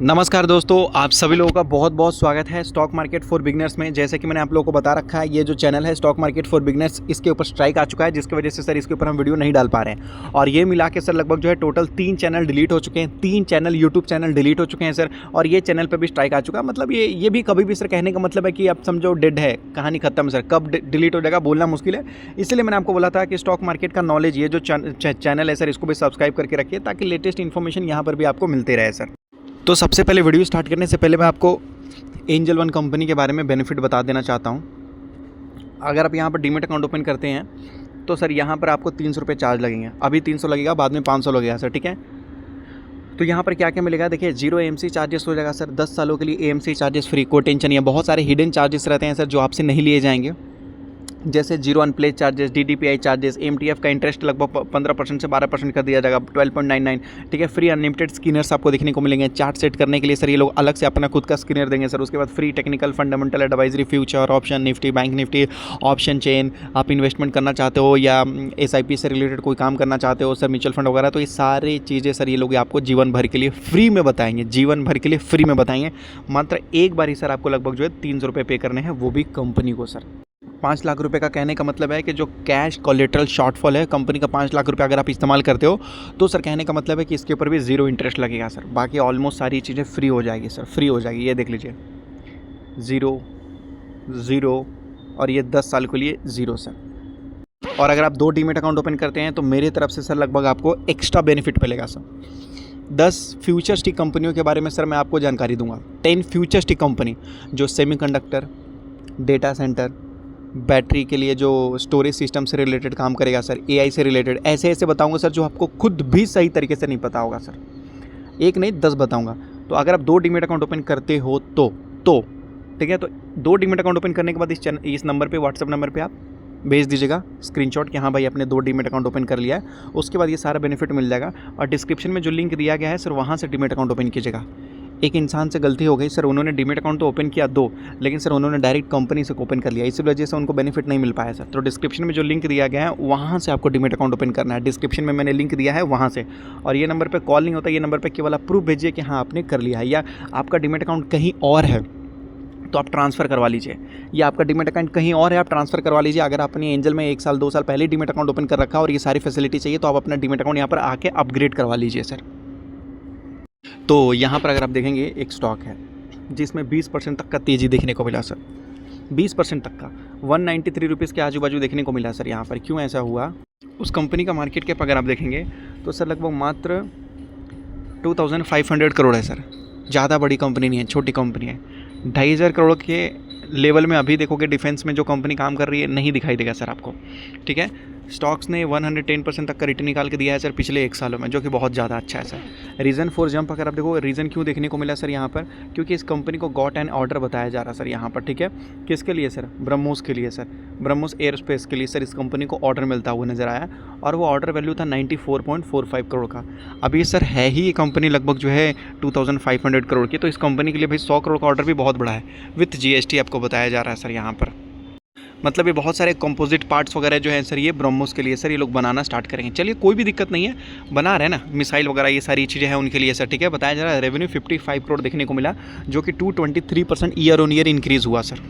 नमस्कार दोस्तों, आप सभी लोगों का बहुत बहुत स्वागत है स्टॉक मार्केट फॉर बिगनर्स में। जैसे कि मैंने आप लोगों को बता रखा है, ये जो चैनल है स्टॉक मार्केट फॉर बिगनर्स, इसके ऊपर स्ट्राइक आ चुका है, जिसकी वजह से सर इसके ऊपर हम वीडियो नहीं डाल पा रहे हैं। और ये मिला के सर लगभग जो है टोटल 3 चैनल डिलीट हो चुके हैं, 3 चैनल यूट्यूब चैनल डिलीट हो चुके हैं सर। और ये चैनल पर भी स्ट्राइक आ चुका है। मतलब ये भी कभी भी सर कहने का मतलब है कि आप समझो डेड है, कहानी खत्म सर। कब डिलीट हो जाएगा बोलना मुश्किल है। इसलिए मैंने आपको बोला था कि स्टॉक मार्केट का नॉलेज, ये जो चैनल है सर, इसको भी सब्सक्राइब करके रखिए ताकि लेटेस्ट इन्फॉर्मेशन यहाँ पर भी आपको मिलते रहे सर। तो सबसे पहले वीडियो स्टार्ट करने से पहले मैं आपको एंजल वन कंपनी के बारे में बेनिफिट बता देना चाहता हूँ। अगर आप यहाँ पर डीमेट अकाउंट ओपन करते हैं तो सर यहाँ पर आपको 300 रुपये चार्ज लगेंगे। अभी 300 लगेगा, बाद में 500 लगेगा सर, ठीक है। तो यहाँ पर क्या क्या मिलेगा, देखिए 0 AMC चार्जेस हो जाएगा सर। 10 सालों के लिए AMC चार्जेस फ्री, कोई टेंशन नहीं है। बहुत सारे हिडन चार्जेस रहते हैं सर जो आपसे नहीं लिए जाएंगे, जैसे 0 अनप्लेस चार्जेस, DDPI चार्जेस, MTF का इंटरेस्ट लगभग 15% से 12% कर दिया जाएगा, 12.99, ठीक है। फ्री अनलिमिटेड स्कैनर्स आपको देखने को मिलेंगे। चार्ट सेट करने के लिए सर ये लोग अलग से अपना खुद का स्कैनर देंगे सर। उसके बाद free technical fundamental advisory, future option, Nifty, bank Nifty, option chain, आप इन्वेस्टमेंट करना चाहते हो या SIP से रिलेटेड कोई काम करना चाहते हो सर, म्यूचुअल फंड वगैरह, तो ये सारी चीज़ें सर ये लोग आपको जीवन भर के लिए फ्री में बताएंगे, जीवन भर के लिए फ्री में बताएंगे। मात्र एक बार ही सर आपको लगभग जो है 300 रुपये पे करने हैं, वो भी कंपनी को सर। 5 लाख रुपए का कहने का मतलब है कि जो कैश कोलेटरल शॉर्टफॉल है कंपनी का, 5 लाख रुपए अगर आप इस्तेमाल करते हो तो सर कहने का मतलब है कि इसके ऊपर भी 0 इंटरेस्ट लगेगा सर। बाकी ऑलमोस्ट सारी चीज़ें फ्री हो जाएगी सर, फ्री हो जाएगी। ये देख लीजिए 0 और ये 10 साल के लिए 0 सर। और अगर आप 2 डीमेट अकाउंट ओपन करते हैं तो मेरी तरफ से सर लगभग आपको एक्स्ट्रा बेनिफिट मिलेगा सर। 10 फ्यूचरिस्टिक कंपनियों के बारे में सर मैं आपको जानकारी दूंगा। 10 फ्यूचरिस्टिक कंपनी जो सेमीकंडक्टर, डेटा सेंटर, बैटरी के लिए जो स्टोरेज सिस्टम से रिलेटेड काम करेगा सर, AI से रिलेटेड, ऐसे ऐसे बताऊंगा सर जो आपको खुद भी सही तरीके से नहीं पता होगा सर। एक नहीं 10 बताऊंगा। तो अगर आप 2 डीमेट अकाउंट ओपन करते हो तो ठीक है, तो 2 डीमेट अकाउंट ओपन करने के बाद इस नंबर पे, व्हाट्सएप नंबर पे आप भेज दीजिएगा स्क्रीनशॉट कि हाँ भाई आपने 2 डीमेट अकाउंट ओपन कर लिया है। उसके बाद ये सारा बेनिफिट मिल जाएगा। और डिस्क्रिप्शन में जो लिंक दिया गया है सर, वहाँ से डीमेट अकाउंट ओपन कीजिएगा। एक इंसान से गलती हो गई सर, उन्होंने डीमेट अकाउंट तो ओपन किया 2, लेकिन सर उन्होंने डायरेक्ट कंपनी से ओपन कर लिया, इसी वजह से उनको बेनिफिट नहीं मिल पाया सर। तो डिस्क्रिप्शन में जो लिंक दिया गया है वहाँ से आपको डीमेट अकाउंट ओपन करना है। डिस्क्रिप्शन में मैंने लिंक दिया है वहाँ से। और ये नंबर पर कॉल नहीं होता, ये नंबर पर केवल आप प्रूफ भेजिए कि हाँ आपने कर लिया है, या आपका डीमेट अकाउंट कहीं और है तो आप ट्रांसफ़र करवा लीजिए, या आपका डीमेट अकाउंट कहीं और है आप ट्रांसफ़र करवा लीजिए। अगर आपने एंजल में 1 साल 2 साल पहले डीमेट अकाउंट ओपन कर रखा और ये सारी फैसिलिटी चाहिए तो आप अपना डीमेट अकाउंट यहाँ पर आके अपग्रेड करवा लीजिए सर। तो यहाँ पर अगर आप देखेंगे एक स्टॉक है जिसमें 20% तक का तेज़ी देखने को मिला सर, 20% तक का 193 रुपीज़ के आजू बाजू देखने को मिला सर। यहाँ पर क्यों ऐसा हुआ, उस कंपनी का मार्केट कैप अगर आप देखेंगे तो सर लगभग मात्र 2500 करोड़ है सर। ज़्यादा बड़ी कंपनी नहीं है, छोटी कंपनी है। 2500 करोड़ के लेवल में अभी देखोगे डिफेंस में जो कंपनी काम कर रही है नहीं दिखाई देगा सर आपको, ठीक है। स्टॉक्स ने 110% तक का रिटर्न निकाल के दिया है सर पिछले 1 सालों में, जो कि बहुत ज़्यादा अच्छा है सर। रीज़न फॉर जंप अगर आप देखो, रीज़न क्यों देखने को मिला सर यहाँ पर, क्योंकि इस कंपनी को गॉट एन ऑर्डर बताया जा रहा है सर यहाँ पर, ठीक है। किसके लिए सर, ब्रह्मोस के लिए सर, ब्रह्मोस एयरस्पेस के लिए सर इस कंपनी को ऑर्डर मिलता हुआ नज़र आया। और वो ऑर्डर वैल्यू था 94.45 करोड़ का। अभी सर है ही ये कंपनी लगभग जो है 2500 करोड़ की, तो इस कंपनी के लिए भाई 100 करोड़ का ऑर्डर भी बहुत बड़ा है। विथ GST आपको बताया जा रहा है सर यहाँ पर। मतलब ये बहुत सारे कंपोजिट पार्ट्स वगैरह जो है सर ये ब्रह्मोस के लिए सर ये लोग बनाना स्टार्ट करेंगे। चलिए कोई भी दिक्कत नहीं है, बना रहे हैं ना, मिसाइल वगैरह ये सारी चीज़ें हैं उनके लिए सर, ठीक है। बताया जा रहा है रेवेन्यू 55 करोड़ देखने को मिला, जो कि 223% ईयर ऑन ईयर इंक्रीज़ हुआ सर,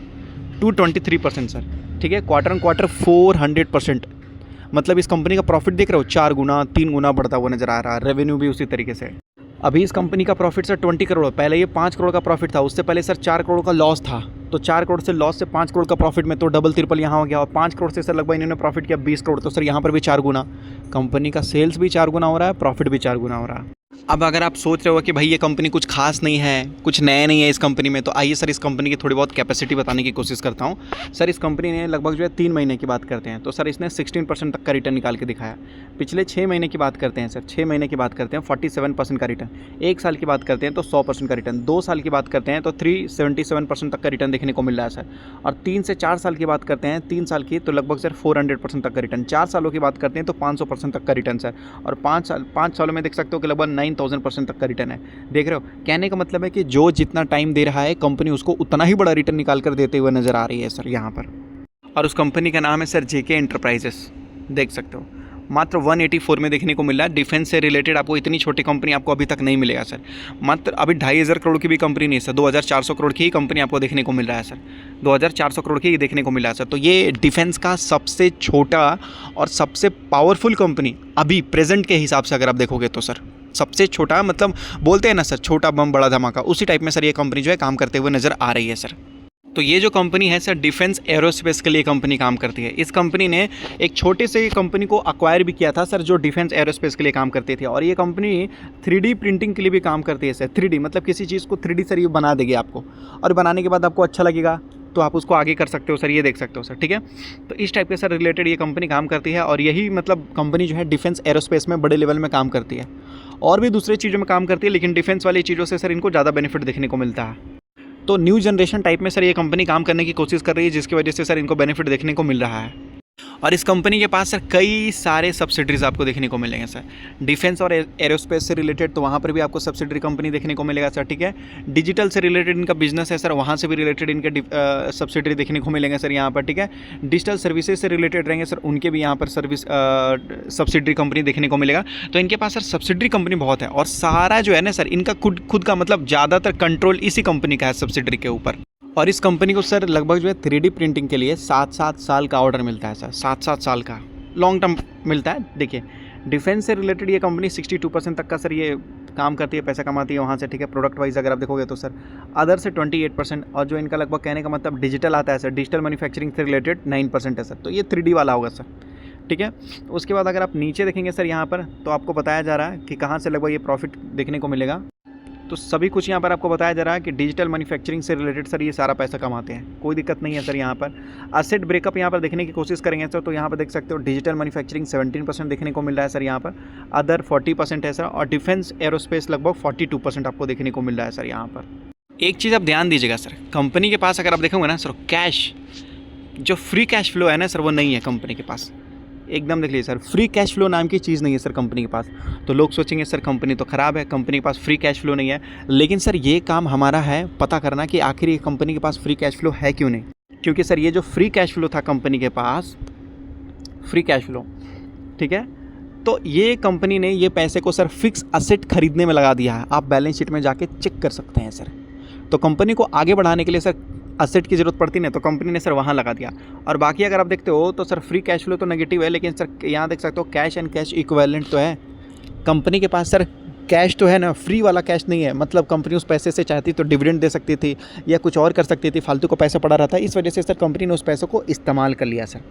223% सर, ठीक है। Quarter on quarter 400%। मतलब इस कंपनी का प्रॉफिट देख रहे हो 4 गुना 3 गुना बढ़ता हुआ नज़र आ रहा है। रेवेन्यू भी उसी तरीके से। अभी इस कंपनी का प्रॉफिट सर 20 करोड़, पहले ये 5 करोड़ का प्रॉफिट था, उससे पहले सर 4 करोड़ का लॉस था। तो 4 करोड़ से लॉस से 5 करोड़ का प्रॉफिट में तो डबल ट्रिपल यहाँ हो गया। और 5 करोड़ से सर लगभग इन्होंने प्रॉफिट किया 20 करोड़, तो सर यहाँ पर भी 4 गुना। कंपनी का सेल्स भी 4 गुना हो रहा है, प्रॉफिट भी 4 गुना हो रहा है। अब अगर आप सोच रहे हो कि भाई ये कंपनी कुछ खास नहीं है, कुछ नया नहीं है इस कंपनी में, तो आइए सर इस कंपनी की थोड़ी बहुत कैपेसिटी बताने की कोशिश करता हूँ सर। इस कंपनी ने लगभग जो है 3 महीने की बात करते हैं तो सर इसने 16% तक का रिटर्न निकाल के दिखाया। पिछले 6 महीने की बात करते हैं सर, 6 महीने की बात करते हैं 47% का रिटर्न। 1 साल की बात करते हैं तो 100% का रिटर्न। 2 साल की बात करते हैं तो 377% तक का रिटर्न देखने को मिल रहा है सर। और 3 से 4 साल की बात करते हैं, 3 साल की, तो लगभग सर 400% तक का रिटर्न। 4 सालों की बात करते हैं तो 500% तक का रिटर्न सर। और 5 सालों में देख सकते हो कि लगभग 9000% तक का रिटर्न है। देख रहे हो, कहने का मतलब है कि जो जितना टाइम दे रहा है कंपनी उसको उतना ही बड़ा रिटर्न निकाल कर देते हुए नजर आ रही है सर यहाँ पर। और उस कंपनी का नाम है सर JK एंटरप्राइजेस, देख सकते हो। मात्र 184 में देखने को मिल रहा है। डिफेंस से रिलेटेड आपको इतनी छोटी कंपनी आपको अभी तक नहीं मिलेगा सर। मात्र अभी 2500 करोड़ की भी कंपनी नहीं है सर, 2400 करोड़ की ही कंपनी आपको देखने को मिल रहा है सर, 2400 करोड़ की ही देखने को मिल रहा है सर। तो ये डिफेंस का सबसे छोटा और सबसे पावरफुल कंपनी अभी प्रेजेंट के हिसाब से अगर आप देखोगे तो सर, सबसे छोटा, मतलब बोलते हैं ना सर, छोटा बम बड़ा धमाका, उसी टाइप में सर ये कंपनी जो है काम करते हुए नज़र आ रही है सर। तो ये जो कंपनी है सर, डिफेंस एरोस्पेस के लिए कंपनी काम करती है। इस कंपनी ने एक छोटे से कंपनी को अक्वायर भी किया था सर, जो डिफेंस एरोस्पेस के लिए काम करती थी। और ये कंपनी 3D प्रिंटिंग के लिए भी काम करती है सर। 3D मतलब किसी चीज़ को 3D सर ये बना देगी आपको, और बनाने के बाद आपको अच्छा लगेगा तो आप उसको आगे कर सकते हो सर, ये देख सकते हो सर, ठीक है। तो इस टाइप के सर रिलेटेड ये कंपनी काम करती है, और यही मतलब कंपनी जो है डिफेंस एरोस्पेस में बड़े लेवल में काम करती है। और भी दूसरी चीज़ों में काम करती है, लेकिन डिफेंस वाली चीज़ों से सर इनको ज़्यादा बेनिफिट देखने को मिलता है। तो न्यू जनरेशन टाइप में सर ये कंपनी काम करने की कोशिश कर रही है, जिसकी वजह से सर इनको बेनिफिट देखने को मिल रहा है। और इस कंपनी के पास सर कई सारे सब्सिडरीज आपको देखने को मिलेंगे सर। डिफेंस और एरोस्पेस से रिलेटेड तो वहाँ पर भी आपको सब्सिडरी कंपनी देखने को मिलेगा सर, ठीक है। डिजिटल से रिलेटेड इनका बिजनेस है सर, वहाँ से भी रिलेटेड इनके सब्सिडरी देखने को मिलेंगे सर यहाँ पर, ठीक है। डिजिटल सर्विसेज से रिलेटेड रहेंगे सर, उनके भी यहाँ पर सर्विस सब्सिडरी कंपनी देखने को मिलेगा। तो इनके पास सर सब्सिडरी कंपनी बहुत है, और सारा जो है ना सर इनका खुद का मतलब ज़्यादातर कंट्रोल इसी कंपनी का है सब्सिडरी के ऊपर। और इस कंपनी को सर लगभग जो है 3D प्रिंटिंग के लिए 7-7 साल का ऑर्डर मिलता है सर, 7-7 साल का लॉन्ग टर्म मिलता है। देखिए डिफेंस से रिलेटेड ये कंपनी 62% तक का सर ये काम करती है, पैसा कमाती है वहाँ से, ठीक है। प्रोडक्ट वाइज अगर आप देखोगे तो सर अदर से 28%, और जो इनका लगभग कहने का मतलब डिजिटल आता है सर, डिजिटल मैन्युफैक्चरिंग से रिलेटेड 9% है सर। तो ये 3D वाला होगा सर, ठीक है। उसके बाद अगर आप नीचे देखेंगे सर यहाँ पर, तो आपको बताया जा रहा है कि कहाँ से लगभग ये प्रॉफिट देखने को मिलेगा। तो सभी कुछ यहाँ पर आपको बताया जा रहा है कि डिजिटल मैन्युफैक्चरिंग से रिलेटेड सर ये सारा पैसा कमाते हैं, कोई दिक्कत नहीं है सर। यहाँ पर असेट ब्रेकअप यहाँ पर देखने की कोशिश करेंगे सर, तो यहाँ पर देख सकते हो डिजिटल मैन्युफैक्चरिंग 17% देखने को मिल रहा है सर यहाँ पर, अदर 40% है सर, और डिफेंस एरोस्पेस लगभग 42% आपको देखने को मिल रहा है सर यहाँ पर। एक चीज़ आप ध्यान दीजिएगा सर, कंपनी के पास अगर आप देखोगे ना सर, कैश जो फ्री कैश फ्लो है ना सर, वो नहीं है कंपनी के पास। एकदम देख लीजिए सर, फ्री कैश फ्लो नाम की चीज़ नहीं है सर कंपनी के पास। तो लोग सोचेंगे सर कंपनी तो ख़राब है, कंपनी के पास फ्री कैश फ्लो नहीं है। लेकिन सर ये काम हमारा है पता करना कि आखिर ये कंपनी के पास फ्री कैश फ्लो है क्यों नहीं। क्योंकि सर ये जो फ्री कैश फ्लो था कंपनी के पास, फ्री कैश फ्लो, ठीक है, तो ये कंपनी ने ये पैसे को सर फिक्स असेट खरीदने में लगा दिया है। आप बैलेंस शीट में जाके चेक कर सकते हैं सर। तो कंपनी को आगे बढ़ाने के लिए सर असेट की ज़रूरत पड़ती नहीं, तो कंपनी ने सर वहाँ लगा दिया। और बाकी अगर आप देखते हो तो सर फ्री कैश फ्लो तो नेगेटिव है, लेकिन सर यहाँ देख सकते हो कैश एंड कैश इक्विवेलेंट तो है कंपनी के पास सर। कैश तो है ना, फ्री वाला कैश नहीं है। मतलब कंपनी उस पैसे से चाहती तो डिविडेंड दे सकती थी या कुछ और कर सकती थी, फालतू को पैसा पड़ा रहा था, इस वजह से सर कंपनी ने उस पैसों को इस्तेमाल कर लिया सर,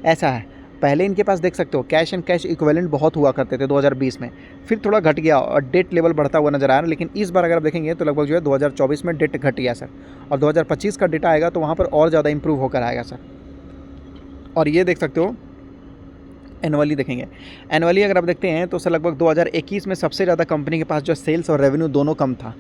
ऐसा है। पहले इनके पास देख सकते हो कैश एंड कैश इक्विवेलेंट बहुत हुआ करते थे 2020 में, फिर थोड़ा घट गया और डेट लेवल बढ़ता हुआ नजर आ रहा है। लेकिन इस बार अगर आप देखेंगे तो लगभग जो है 2024 में डेट घट गया सर, और 2025 का डेटा आएगा तो वहाँ पर और ज़्यादा इंप्रूव होकर आएगा सर। और ये देख सकते हो एनुअली देखेंगे, एनुअली अगर आप देखते हैं तो सर लगभग 2021 में सबसे ज़्यादा कंपनी के पास जो सेल्स और रेवेन्यू दोनों कम था,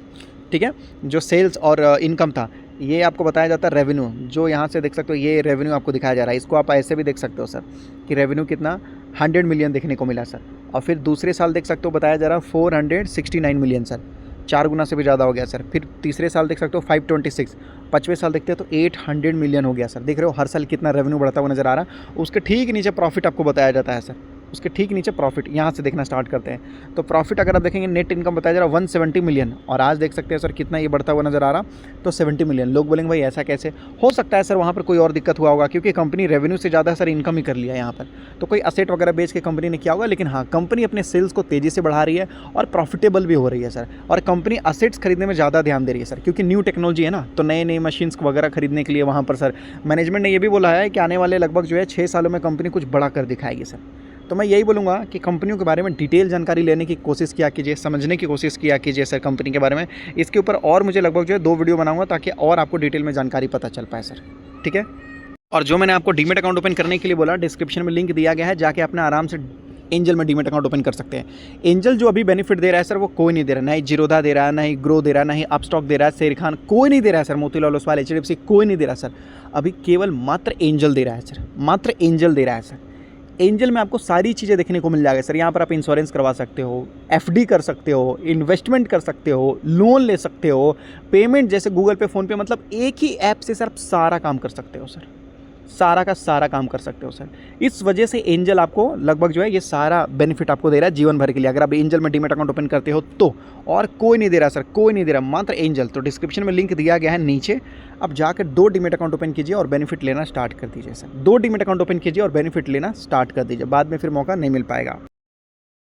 ठीक है। जो सेल्स और इनकम था ये आपको बताया जाता है रेवेन्यू, जो यहाँ से देख सकते हो ये रेवेन्यू आपको दिखाया जा रहा है। इसको आप ऐसे भी देख सकते हो सर कि रेवेन्यू कितना 100 मिलियन देखने को मिला सर। और फिर दूसरे साल देख सकते हो बताया जा रहा है 469 मिलियन सर, 4 गुना से भी ज़्यादा हो गया सर। फिर तीसरे साल देख सकते हो 526, 5वें साल देखते हैं तो 800 मिलियन हो गया सर। देख रहे हो हर साल कितना रेवेन्यू बढ़ता हुआ नज़र आ रहा है। उसके ठीक नीचे प्रॉफिट आपको बताया जाता है सर, उसके ठीक नीचे प्रॉफिट, यहाँ से देखना स्टार्ट करते हैं तो प्रॉफिट अगर आप देखेंगे नेट इनकम बताया जा रहा है 170 मिलियन, और आज देख सकते हैं सर कितना ये बढ़ता हुआ नज़र आ रहा तो 70 मिलियन। लोग बोलेंगे भाई ऐसा कैसे हो सकता है सर, वहाँ पर कोई और दिक्कत हुआ होगा क्योंकि कंपनी रेवेन्यू से ज़्यादा सर इनकम ही कर लिया यहाँ पर, तो कोई असेट वगैरह बेच के कंपनी ने किया होगा। लेकिन हाँ, कंपनी अपने सेल्स को तेज़ी से बढ़ा रही है और प्रॉफिटेबल भी हो रही है सर, और कंपनी असेट्स खरीदने में ज़्यादा ध्यान दे रही है सर, क्योंकि न्यू टेक्नोलॉजी है ना, तो नए नए मशीन्स वगैरह खरीदने के लिए वहाँ पर सर मैनेजमेंट ने ये भी बोला है कि आने वाले लगभग जो है 6 सालों में कंपनी कुछ बड़ा कर दिखाएगी सर। तो मैं यही बोलूँगा कि कंपनियों के बारे में डिटेल जानकारी लेने की कोशिश किया कीजिए, समझने की कोशिश किया कीजिए सर कंपनी के बारे में। इसके ऊपर और मुझे लगभग जो है 2 वीडियो बनाऊंगा ताकि और आपको डिटेल में जानकारी पता चल पाए सर, ठीक है। और जो मैंने आपको डीमेट अकाउंट ओपन करने के लिए बोला, डिस्क्रिप्शन में लिंक दिया गया है, जाके अपना आराम से एंजल में डीमेट अकाउंट ओपन कर सकते हैं। एंजल जो अभी बेनिफिट दे रहा है सर वो कोई नहीं दे रहा, ना ही जीरोधा दे रहा है, ना ही ग्रो दे रहा है, ना ही अपस्टॉक दे रहा है, शेर खान कोई नहीं दे रहा है सर, मोतीलाल ओसवाल HDFC कोई नहीं दे रहा सर। अभी केवल मात्र एंजल दे रहा है सर, मात्र एंजल दे रहा है सर। एंजल में आपको सारी चीज़ें देखने को मिल जाएगा सर। यहाँ पर आप इंश्योरेंस करवा सकते हो, FD कर सकते हो, इन्वेस्टमेंट कर सकते हो, लोन ले सकते हो, पेमेंट जैसे गूगल पे, फ़ोन पे, मतलब एक ही ऐप से सर आप सारा काम कर सकते हो सर, सारा का सारा काम कर सकते हो सर। इस वजह से एंजल आपको लगभग जो है ये सारा बेनिफिट आपको दे रहा है जीवन भर के लिए, अगर आप एंजल में डीमैट अकाउंट ओपन करते हो तो। और कोई नहीं दे रहा सर, कोई नहीं दे रहा, मात्र एंजल। तो डिस्क्रिप्शन में लिंक दिया गया है नीचे, आप जाकर 2 डीमैट अकाउंट ओपन कीजिए और बेनिफिट लेना स्टार्ट कर दीजिए सर। 2 डीमैट अकाउंट ओपन कीजिए और बेनिफिट लेना स्टार्ट कर दीजिए, बाद में फिर मौका नहीं मिल पाएगा।